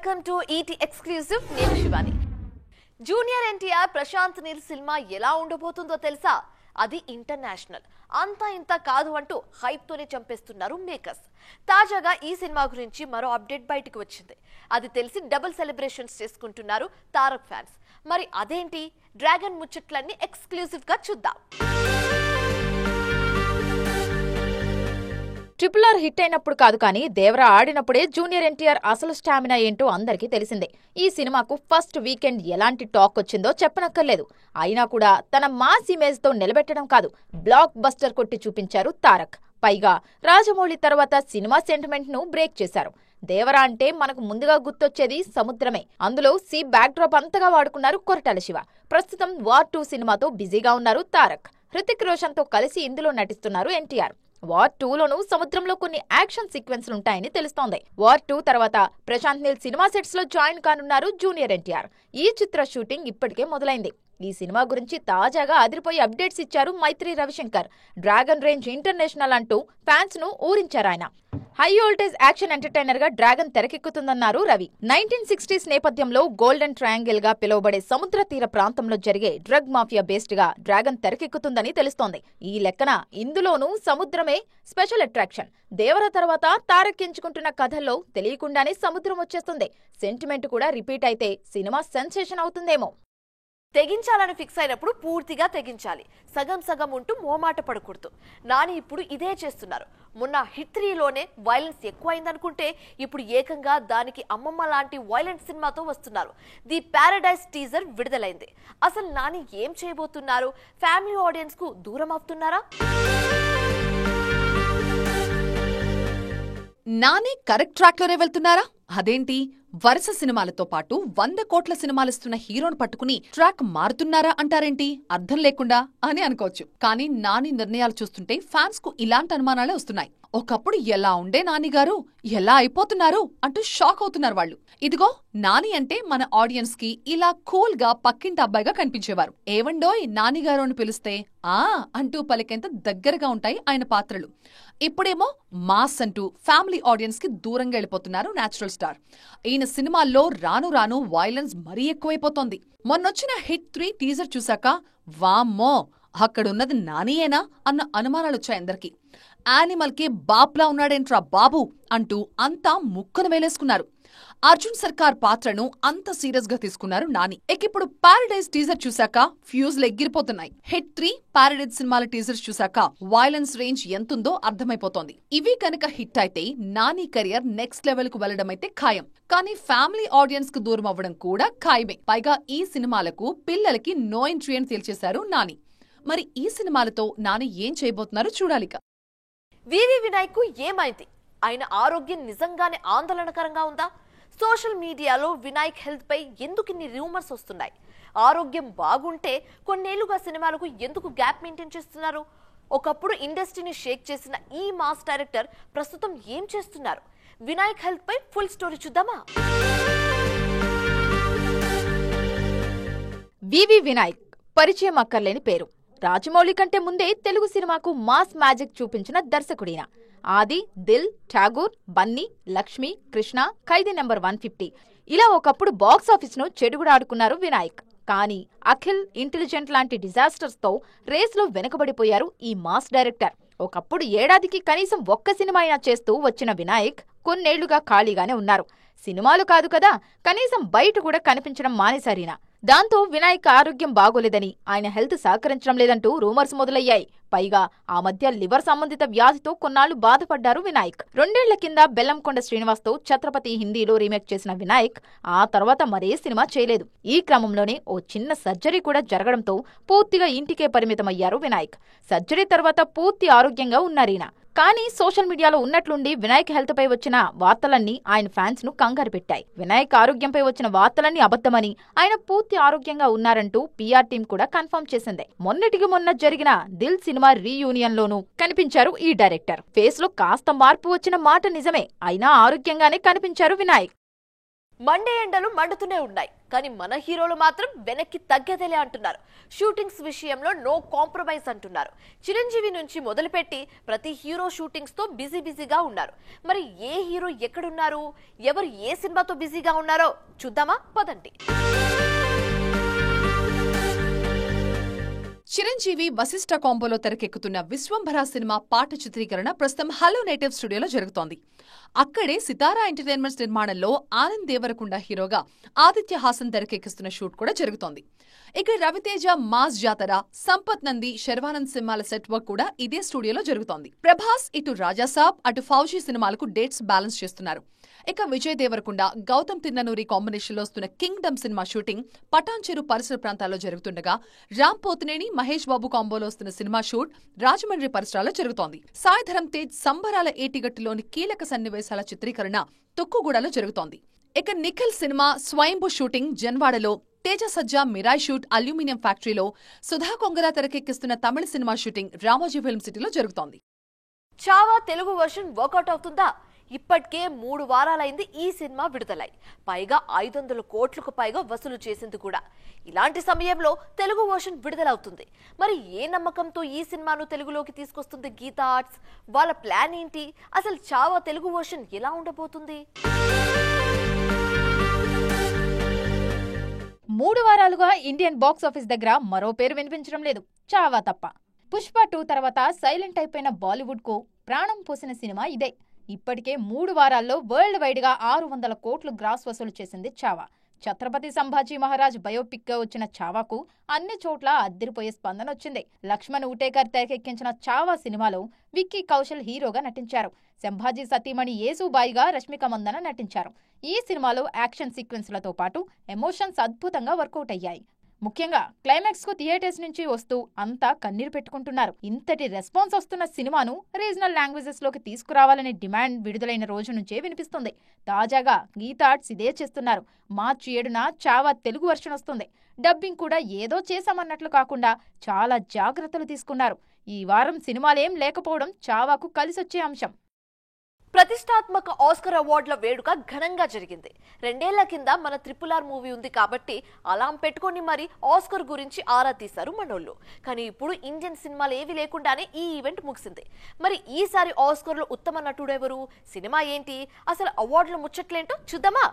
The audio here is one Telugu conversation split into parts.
Welcome to ET exclusive. నేను శివాని. జూనియర్ ఎన్టీఆర్ ప్రశాంత్ నీల్ సినిమా ఎలా ఉండబోతుందో తెలుసా? అది ఇంటర్నేషనల్, అంతా ఇంత కాదు అంటూ హైప్ తోనే చంపేస్తున్నారు మేకర్స్. తాజాగా ఈ సినిమా గురించి మరో అప్డేట్ బయటకు వచ్చింది. అది తెలిసి డబుల్ సెలబ్రేషన్స్ చేసుకుంటున్నారు తారక్ ఫ్యాన్స్. మరి అదేంటి? డ్రాగన్ ముచ్చట్లన్నీ ఎక్స్క్లూజివ్ గా చూద్దాం. RRR హిట్ అయినప్పుడు కాదు కానీ దేవరా ఆడినప్పుడే జూనియర్ ఎన్టీఆర్ అసలు స్టామినా ఏంటో అందరికీ తెలిసిందే. ఈ సినిమాకు ఫస్ట్ వీకెండ్ ఎలాంటి టాక్ వచ్చిందో చెప్పనక్కర్లేదు. అయినా కూడా తన మాస్ ఇమేజ్ తో నిలబెట్టడం కాదు, బ్లాక్ బస్టర్ కొట్టి చూపించారు తారక్. పైగా రాజమౌళి తర్వాత సినిమా సెంటిమెంట్ ను బ్రేక్ చేశారు. దేవరా అంటే మనకు ముందుగా గుర్తొచ్చేది సముద్రమే. అందులో సీ బ్యాక్ డ్రాప్ అంతగా వాడుకున్నారు కొరటాల శివ. ప్రస్తుతం వార్ 2 సినిమాతో బిజీగా ఉన్నారు తారక్. హృతిక్ రోషన్ తో కలిసి ఇందులో నటిస్తున్నారు ఎన్టీఆర్. వార్ 2లోనూ సముద్రంలో కొన్ని యాక్షన్ సీక్వెన్స్లుంటాయని తెలుస్తోంది. వార్ 2 తర్వాత ప్రశాంత్ నీల్ సినిమా సెట్స్ లో జాయిన్ కానున్నారు జూనియర్ ఎన్టీఆర్. ఈ చిత్ర షూటింగ్ ఇప్పటికే మొదలైంది. ఈ సినిమా గురించి తాజాగా అదిరిపోయి అప్డేట్స్ ఇచ్చారు మైత్రి రవిశంకర్. డ్రాగన్ రేంజ్ ఇంటర్నేషనల్ అంటూ ఫ్యాన్స్ ను ఊరించారాయన. హై వోల్టేజ్ యాక్షన్ ఎంటర్టైనర్ గా డ్రాగన్ తెరకెక్కుతుందన్నారు రవి. 1960s నేపథ్యంలో గోల్డెన్ ట్రయాంగిల్ గా పిలువబడే సముద్ర తీర ప్రాంతంలో జరిగే డ్రగ్ మాఫియా బేస్డ్ గా డ్రాగన్ తెరకెక్కుతుందని తెలుస్తోంది. ఈ లెక్కన ఇందులోనూ సముద్రమే స్పెషల్ అట్రాక్షన్. దేవర తర్వాత తారక్ ఎంచుకుంటున్న కథల్లో తెలియకుండానే సముద్రం వచ్చేస్తుంది. సెంటిమెంట్ కూడా రిపీట్ అయితే సినిమా సెన్సేషన్ అవుతుందేమో. తెగించాలని ఫిక్స్ అయినప్పుడు పూర్తిగా తెగించాలి. సగం సగం ఉంటూ మోమాట పడకూడదు. నాని ఇప్పుడు ఇదే చేస్తున్నారు. మొన్న హిట్ 3లోనే వైలెన్స్ ఎక్కువైందనుకుంటే ఇప్పుడు ఏకంగా దానికి అమ్మమ్మ లాంటి వైలెంట్ సినిమాతో వస్తున్నారు. ది ప్యారడైజ్ టీజర్ విడుదలైంది. అసలు నాని ఏం చేయబోతున్నారు? ఫ్యామిలీ ఆడియన్స్ కు దూరం అవుతున్నారా? నాని కరెక్ట్ ట్రాక్ లోనే వెళ్తున్నారా? అదేంటి, వరుస సినిమాలతో పాటు 100 కోట్ల సినిమాలిస్తున్న హీరోను పట్టుకుని ట్రాక్ మారుతున్నారా అంటారేంటి? అర్థం లేకుండా అని అనుకోవచ్చు. కానీ నాని నిర్ణయాలు చూస్తుంటే ఫ్యాన్స్ కు ఇలాంటి అనుమానాలే వస్తున్నాయి. ఒకప్పుడు ఎలా ఉండే నానిగారు ఎలా అయిపోతున్నారు అంటూ షాక్ అవుతున్నారు వాళ్ళు. ఇదిగో నాని అంటే మన ఆడియన్స్ కి ఇలా కూల్ గా పక్కింటి అబ్బాయిగా కనిపించేవారు. ఏవండోయ్ నానిగారు అని పిలిస్తే ఆ అంటూ పలికేంత దగ్గరగా ఉంటాయి ఆయన పాత్రలు. ఇప్పుడేమో మాస్ అంటూ ఫ్యామిలీ ఆడియన్స్ కి దూరంగా వెళ్ళిపోతున్నారు నేచురల్ స్టార్. ఈయన సినిమాల్లో రాను రాను వైలెన్స్ మరీ ఎక్కువైపోతోంది. మొన్నొచ్చిన హిట్ 3 టీజర్ చూశాక వామ్మో అక్కడున్నది నానియేనా అన్న అనుమానాలొచ్చాయి అందరికి. యానిమల్ కి బాప్లా ఉన్నాడేంట్రా బాబు అంటూ అంతా ముక్కును వేలేసుకున్నారు. అర్జున్ సర్కార్ పాత్రను అంత సీరియస్ గా తీసుకున్నారు నాని. ఇప్పుడు ప్యారడైజ్ టీజర్ చూశాక ఫ్యూజ్లు ఎగిరిపోతున్నాయి. హిట్ 3 ప్యారడైజ్ సినిమాల టీజర్స్ చూశాక వైలెన్స్ రేంజ్ ఎంతుందో అర్థమైపోతోంది. ఇవి కనుక హిట్ అయితే నాని కెరియర్ నెక్స్ట్ లెవెల్ కు వెళ్లడమైతే ఖాయం. కానీ ఫ్యామిలీ ఆడియన్స్ కు దూరం అవ్వడం కూడా ఖాయమే. పైగా ఈ సినిమాలకు పిల్లలకి నో ఎంట్రీ అని తేల్చేశారు నాని. మరి ఈ సినిమాలతో నాని ఏం చేయబోతున్నారో చూడాలిక. వివి వినాయక్ కు ఏమైంది? ఆయన ఆరోగ్యం నిజంగానే ఆందోళనకరంగా ఉందా? సోషల్ మీడియాలో వినాయక్ హెల్త్ పై ఎందుకు ఇన్ని రూమర్స్ వస్తున్నాయి? ఆరోగ్యం బాగుంటే కొన్నేళ్లుగా సినిమాలకు ఎందుకు గ్యాప్ మెయింటైన్ చేస్తున్నారు? ఒకప్పుడు ఇండస్ట్రీని షేక్ చేసిన ఈ మాస్ డైరెక్టర్ ప్రస్తుతం ఏం చేస్తున్నారు? వినాయక్ హెల్త్ పై ఫుల్ స్టోరీ చూద్దామా? వివి వినాయక్ పరిచయం అక్కర్లేని పేరు. రాజమౌళి కంటే ముందే తెలుగు సినిమాకు మాస్ మ్యాజిక్ చూపించిన దర్శకుడిన. ఆది, దిల్, ఠాగూర్, బన్నీ, లక్ష్మి, కృష్ణ, ఖైదీ నంబర్ 150 ఇలా ఒకప్పుడు బాక్సాఫీస్ ను చెడుగుడాడుకున్నారు వినాయక్. కానీ అఖిల్, ఇంటెలిజెంట్ లాంటి డిజాస్టర్స్ తో రేస్ లో వెనుకబడిపోయారు ఈ మాస్ డైరెక్టర్. ఒకప్పుడు ఏడాదికి కనీసం ఒక్క సినిమా అయినా చేస్తూ వచ్చిన వినాయక్ కొన్నేళ్లుగా ఖాళీగానే ఉన్నారు. సినిమాలు కాదు కదా, కనీసం బయట కూడా కనిపించడం మానేశారీనా. దాంతో వినాయక్ ఆరోగ్యం బాగోలేదని, ఆయన హెల్త్ సహకరించడం లేదంటూ రూమర్స్ మొదలయ్యాయి. పైగా ఆ మధ్య లివర్ సంబంధిత వ్యాధితో కొన్నాళ్లు బాధపడ్డారు వినాయక్. 2 ఏళ్ల కింద బెల్లంకొండ శ్రీనివాస్ తో ఛత్రపతి హిందీలో రీమేక్ చేసిన వినాయక్ ఆ తర్వాత మరే సినిమా చేయలేదు. ఈ క్రమంలోనే ఓ చిన్న సర్జరీ కూడా జరగడంతో పూర్తిగా ఇంటికే పరిమితమయ్యారు వినాయక్. సర్జరీ తర్వాత పూర్తి ఆరోగ్యంగా ఉన్నారీన. కానీ సోషల్ మీడియాలో ఉన్నట్లుండి వినాయక్ హెల్త్ పై వచ్చిన వార్తలన్నీ ఆయన ఫ్యాన్స్ ను కంగారు పెట్టాయి. వినాయక్ ఆరోగ్యంపై వచ్చిన వార్తలన్నీ అబద్ధమని, ఆయన పూర్తి ఆరోగ్యంగా ఉన్నారంటూ PR టీం కూడా కన్ఫర్మ్ చేసింది. మొన్నటికి మొన్న జరిగిన దిల్ సినిమా రీయూనియన్ లోనూ కనిపించారు ఈ డైరెక్టర్. ఫేస్ లో కాస్త మార్పు వచ్చిన మాట నిజమే, అయినా ఆరోగ్యంగానే కనిపించారు వినాయక్. మండే ఎండలు మండుతూనే ఉన్నాయి, కానీ మన హీరోలు మాత్రం వెనక్కి తగ్గేదేలే అంటున్నారు. షూటింగ్స్ విషయంలో నో కాంప్రమైజ్ అంటున్నారు. చిరంజీవి నుంచి మొదలుపెట్టి ప్రతి హీరో షూటింగ్స్ తో బిజీగా ఉన్నారు. మరి ఏ హీరో ఎక్కడున్నారు, ఎవరు ఏ సినిమాతో బిజీగా ఉన్నారో చూద్దామా, పదండి. చిరంజీవి వశిష్ఠ కాంబోలో తెరకెక్కుతున్న విశ్వంభర సినిమా పాట చిత్రీకరణ ప్రస్తుతం హలో నేటివ్ స్టూడియోలో జరుగుతోంది. అక్కడే సితారా ఎంటర్టైన్మెంట్స్ నిర్మాణంలో ఆనంద్ దేవరకొండ హీరోగా ఆదిత్య హాసన్ తెరకెక్కిస్తున్న షూట్ కూడా జరుగుతోంది. ఇక్కడ రవితేజ మాస్ జాతర, సంపత్ నంది, శర్వానంద్ సినిమాల సెట్ వర్క్ కూడా ఇదే స్టూడియోలో జరుగుతోంది. ప్రభాస్ ఇటు రాజాసాబ్ అటు ఫౌజీ సినిమాలకు డేట్స్ బ్యాలెన్స్ చేస్తున్నారు. ఇక విజయ్ దేవరకొండ, గౌతమ్ తిన్ననూరి కాంబినేషన్ లో వస్తున్న కింగ్డమ్ సినిమా షూటింగ్ పటాన్ చెరు పరిసర ప్రాంతాల్లో జరుగుతుండగా, రామ్ పోతినేని, మహేష్ బాబు కాంబోలో వస్తున్న సినిమా షూట్ రాజమండ్రి పరిసరాల్లో జరుగుతోంది. సాయిధరం తేజ్ సంబరాల ఏటిగట్టులోని కీలక సన్నివేశాల చిత్రీకరణ తుక్కుగూడలో జరుగుతోంది. ఇక నిఖిల్ సినిమా స్వయంభూ షూటింగ్ జన్వాడలో, తేజ సజ్జా మిరాయ్ షూట్ అల్యూమినియం ఫ్యాక్టరీలో, సుధా కొంగర తెరకెక్కిస్తున్న తమిళ సినిమా షూటింగ్ రామోజీ ఫిల్మ్ సిటీలో జరుగుతోంది. చావా తెలుగు వర్షన్ వర్కౌట్ అవుతుందా? ఇప్పటికే 3 వారాలైంది ఈ సినిమా విడుదలై, పైగా 500 కోట్లకు పైగా వసూలు చేసింది కూడా. ఇలాంటి సమయంలో తెలుగు వర్షన్ విడుదలవుతుంది. మరి ఏ నమ్మకంతో ఈ సినిమాను తెలుగులోకి తీసుకొస్తుంది గీతా ఆర్ట్స్? వాళ్ళ ప్లాన్ ఏంటి? అసలు చావా తెలుగు వర్షన్ ఎలా ఉండబోతుంది? 3 వారాలుగా ఇండియన్ బాక్స్ ఆఫీస్ దగ్గర మరో పేరు వినిపించడం లేదు, చావా తప్ప. పుష్ప 2 తర్వాత సైలెంట్ అయిపోయిన బాలీవుడ్ కు ప్రాణం పోసిన సినిమా ఇదే. ఇప్పటికే 3 వారాల్లో వరల్డ్ వైడ్ గా 600 కోట్లు గ్రాస్ వసూలు చేసింది చావా. ఛత్రపతి సంభాజీ మహారాజ్ బయోపిక్ గా వచ్చిన చావాకు అన్ని చోట్ల అద్దిరిపోయే స్పందన వచ్చింది. లక్ష్మణ్ ఉటేకర్ తెరకెక్కించిన చావా సినిమాలో విక్కీ కౌశల్ హీరోగా నటించారు. సంభాజీ సతీమణి యేసుబాయిగా రష్మిక మందన నటించారు. ఈ సినిమాలో యాక్షన్ సీక్వెన్స్లతో పాటు ఎమోషన్స్ అద్భుతంగా వర్కౌట్ అయ్యాయి. ముఖ్యంగా క్లైమాక్స్ కు థియేటర్స్ నుంచి వస్తూ అంతా కన్నీరు పెట్టుకుంటున్నారు. ఇంతటి రెస్పాన్స్ వస్తున్న సినిమాను రీజనల్ లాంగ్వేజెస్ లోకి తీసుకురావాలనే డిమాండ్ విడుదలైన రోజు నుంచే వినిపిస్తుంది. తాజాగా గీతా ఆర్ట్స్ ఇదే చేస్తున్నారు. మార్చి 7న చావా తెలుగు వర్షన్ వస్తుంది. డబ్బింగ్ కూడా ఏదో చేశామన్నట్లు కాకుండా చాలా జాగ్రత్తలు తీసుకున్నారు. ఈ వారం సినిమాలేం లేకపోవడం చావాకు కలిసొచ్చే అంశం. ప్రతిష్టాత్మక ఆస్కర్ అవార్డుల వేడుక ఘనంగా జరిగింది. 2 ఏళ్ల కింద మన RRR మూవీ ఉంది కాబట్టి అలాం పెట్టుకొని మరి ఆస్కర్ గురించి ఆరా తీశారు మనోళ్ళు. కానీ ఇప్పుడు ఇండియన్ సినిమాలు ఏవి లేకుండానే ఈ ఈవెంట్ ముగిసింది. మరి ఈసారి ఆస్కర్లో ఉత్తమ నటుడు ఎవరు, సినిమా ఏంటి, అసలు అవార్డుల ముచ్చట్లేంటో చూద్దామా?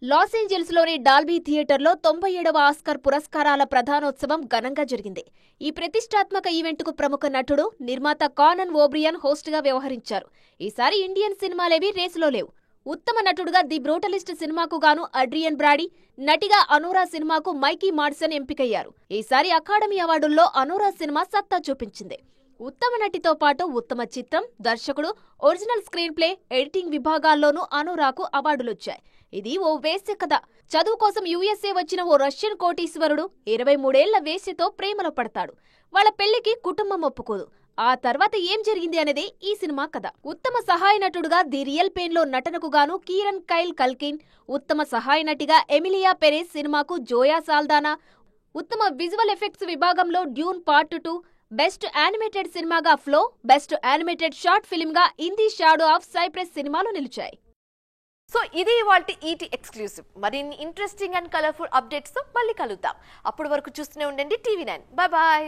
లాస్ ఏంజల్స్ లోని డాల్బీ థియేటర్లో 97వ ఆస్కర్ పురస్కారాల ప్రధానోత్సవం ఘనంగా జరిగింది. ఈ ప్రతిష్టాత్మక ఈవెంట్కు ప్రముఖ నటుడు, నిర్మాత కానన్ ఓబ్రియన్ హోస్ట్ గా వ్యవహరించారు. ఈసారి ఇండియన్ సినిమాలేవి రేసులో లేవు. ఉత్తమ నటుడుగా ది బ్రూటలిస్ట్ సినిమాకు గాను అడ్రియన్ బ్రాడీ, నటిగా అనోరా సినిమాకు మైకీ మాడ్సన్ ఎంపికయ్యారు. ఈసారి అకాడమీ అవార్డుల్లో అనోరా సినిమా సత్తా చూపించింది. ఉత్తమ నటితో పాటు ఉత్తమ చిత్రం, దర్శకుడు, ఒరిజినల్ స్క్రీన్ ప్లే, ఎడిటింగ్ విభాగాల్లోనూ అనోరాకు అవార్డులొచ్చాయి. ఇది ఓ వేశ్య కథ. చదువు కోసం USA వచ్చిన ఓ రష్యన్ కోటీశ్వరుడు 23 ఏళ్ల వేశ్యతో ప్రేమలో పడతాడు. వాళ్ళ పెళ్లికి కుటుంబం ఒప్పుకోదు. ఆ తర్వాత ఏం జరిగింది అనేదే ఈ సినిమా కథ. ఉత్తమ సహాయ నటుడుగా ది రియల్ పెయిన్ లో నటనకు గాను కీరన్ కైల్ కల్కిన్, ఉత్తమ సహాయ నటిగా ఎమిలియా పెరెస్ సినిమాకు జోయా సాల్దానా, ఉత్తమ విజువల్ ఎఫెక్ట్స్ విభాగంలో డ్యూన్ పార్ట్ 2, బెస్ట్ యానిమేటెడ్ సినిమాగా flow, best animated short film గా in the shadow of Cyprus సినిమాలు నిలిచాయి. సో ఇది ఇవాల్టి ఈటీ ఎక్స్క్లూసివ్. మరిన్ని ఇంట్రెస్టింగ్ అండ్ కలర్ఫుల్ అప్డేట్స్ తో మళ్ళీ కలుద్దాం. అప్పటి వరకు చూస్తూనే ఉండండి TV9. బాయ్.